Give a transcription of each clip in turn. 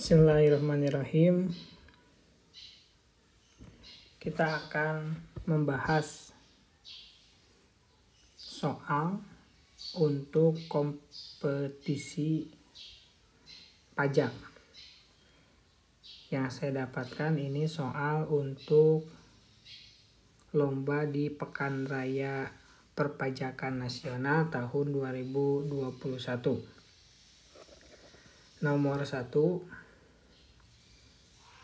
Bismillahirrahmanirrahim. Kita akan membahas soal untuk kompetisi pajak. Yang saya dapatkan ini soal untuk lomba di Pekan Raya Perpajakan Nasional tahun 2021. Nomor 1.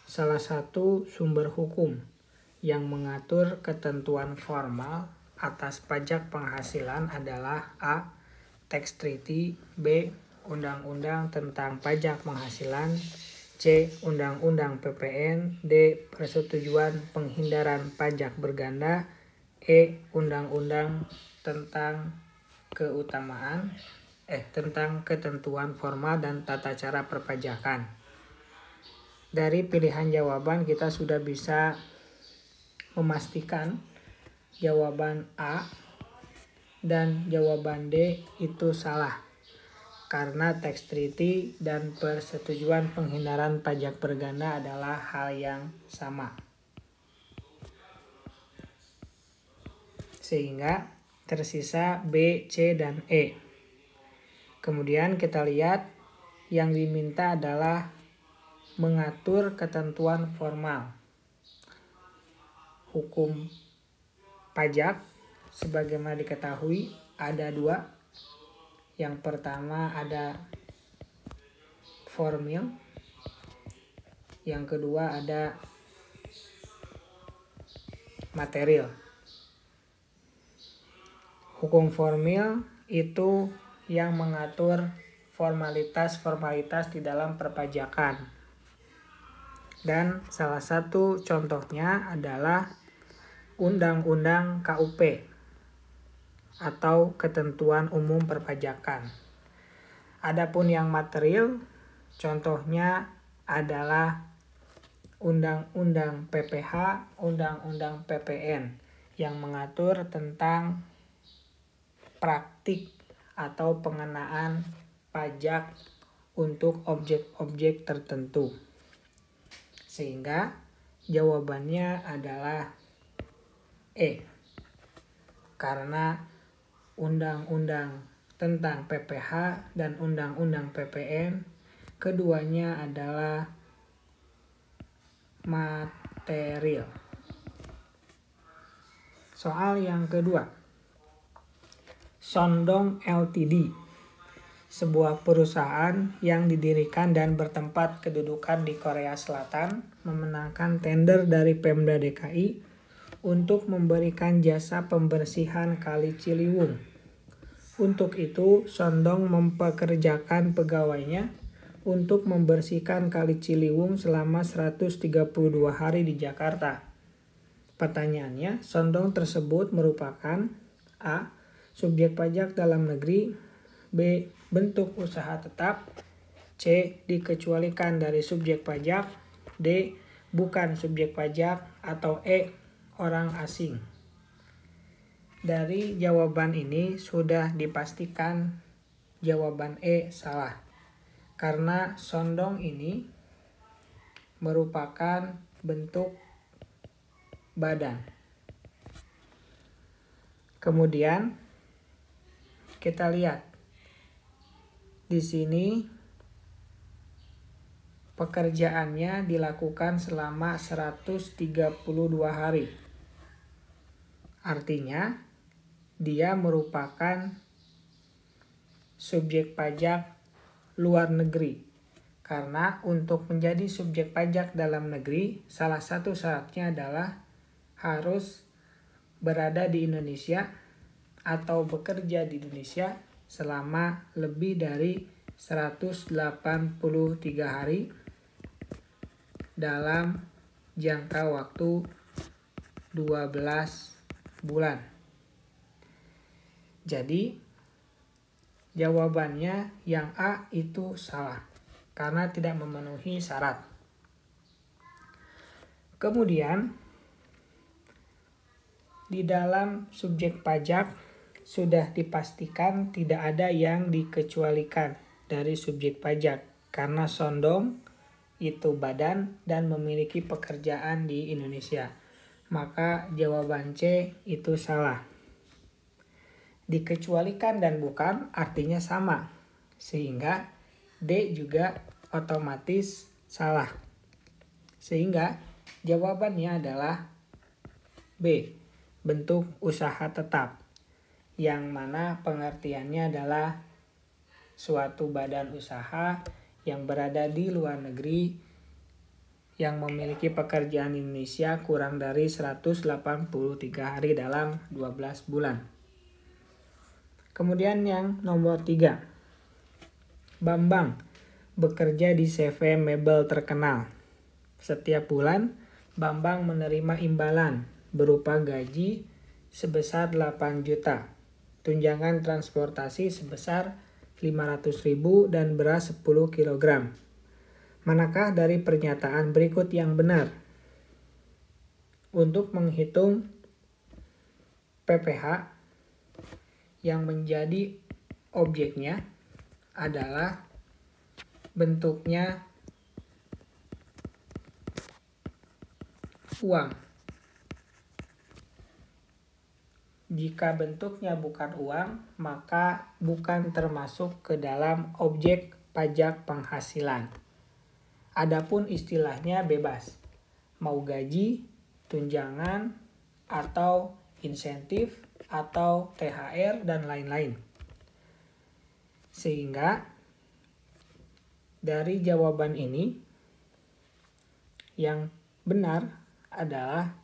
Salah satu sumber hukum yang mengatur ketentuan formal atas pajak penghasilan adalah A. Tax Treaty, B. Undang-Undang tentang Pajak Penghasilan, C. Undang-Undang PPN, D. Persetujuan Penghindaran Pajak Berganda, E. Undang-Undang tentang tentang ketentuan formal dan tata cara perpajakan. Dari pilihan jawaban kita sudah bisa memastikan jawaban A dan jawaban D itu salah, karena tax treaty dan persetujuan penghindaran pajak berganda adalah hal yang sama. Sehingga tersisa B, C, dan E. Kemudian kita lihat yang diminta adalah mengatur ketentuan formal. Hukum pajak sebagaimana diketahui ada dua. Yang pertama ada formil, yang kedua ada material. Hukum formil itu yang mengatur formalitas-formalitas di dalam perpajakan. Dan salah satu contohnya adalah Undang-Undang KUP atau Ketentuan Umum Perpajakan. Adapun yang material, contohnya adalah Undang-Undang PPH, Undang-Undang PPN yang mengatur tentang praktik atau pengenaan pajak untuk objek-objek tertentu. Sehingga jawabannya adalah E. Karena Undang-Undang tentang PPH dan Undang-Undang PPN keduanya adalah material. Soal yang kedua. Sondong Ltd, sebuah perusahaan yang didirikan dan bertempat kedudukan di Korea Selatan, memenangkan tender dari Pemda DKI untuk memberikan jasa pembersihan Kali Ciliwung. Untuk itu, Sondong mempekerjakan pegawainya untuk membersihkan Kali Ciliwung selama 132 hari di Jakarta. Pertanyaannya, Sondong tersebut merupakan A. Subjek pajak dalam negeri, B. Bentuk usaha tetap, C. Dikecualikan dari subjek pajak, D. Bukan subjek pajak, atau E. Orang asing. Dari jawaban ini sudah dipastikan jawaban E salah, karena sondong ini merupakan bentuk badan. Kemudian kita lihat di sini pekerjaannya dilakukan selama 132 hari. Artinya dia merupakan subjek pajak luar negeri. Karena untuk menjadi subjek pajak dalam negeri, salah satu syaratnya adalah harus berada di Indonesia atau bekerja di Indonesia selama lebih dari 183 hari dalam jangka waktu 12 bulan. Jadi jawabannya yang A itu salah karena tidak memenuhi syarat. Kemudian di dalam subjek pajak sudah dipastikan tidak ada yang dikecualikan dari subjek pajak karena sondong itu badan dan memiliki pekerjaan di Indonesia. Maka jawaban C itu salah. Dikecualikan dan bukan artinya sama, sehingga D juga otomatis salah. Sehingga jawabannya adalah B, bentuk usaha tetap, yang mana pengertiannya adalah suatu badan usaha yang berada di luar negeri yang memiliki pekerjaan di Indonesia kurang dari 183 hari dalam 12 bulan. Kemudian yang nomor 3. Bambang bekerja di CV Mebel terkenal. Setiap bulan, Bambang menerima imbalan berupa gaji sebesar 8 juta, tunjangan transportasi sebesar 500.000 dan beras 10 kg. Manakah dari pernyataan berikut yang benar? Untuk menghitung PPh yang menjadi objeknya adalah bentuknya uang. Jika bentuknya bukan uang, maka bukan termasuk ke dalam objek pajak penghasilan. Adapun istilahnya bebas, mau gaji, tunjangan, atau insentif, atau THR, dan lain-lain. Sehingga dari jawaban ini yang benar adalah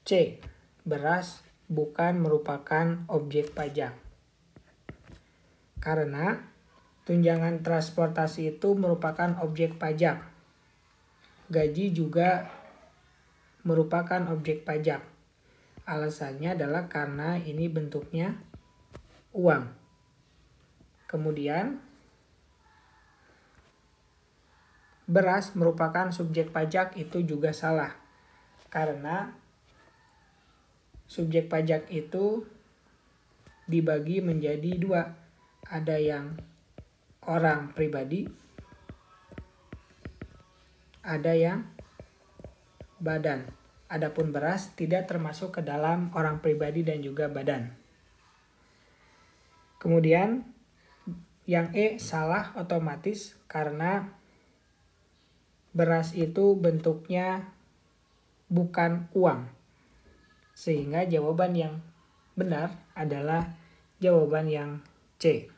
C. Beras bukan merupakan objek pajak. Karena tunjangan transportasi itu merupakan objek pajak. Gaji juga merupakan objek pajak. Alasannya adalah karena ini bentuknya uang. Kemudian beras merupakan subjek pajak itu juga salah. Karena subjek pajak itu dibagi menjadi 2. Ada yang orang pribadi, ada yang badan. Adapun beras tidak termasuk ke dalam orang pribadi dan juga badan. Kemudian yang E salah otomatis karena beras itu bentuknya bukan uang. Sehingga jawaban yang benar adalah jawaban yang C.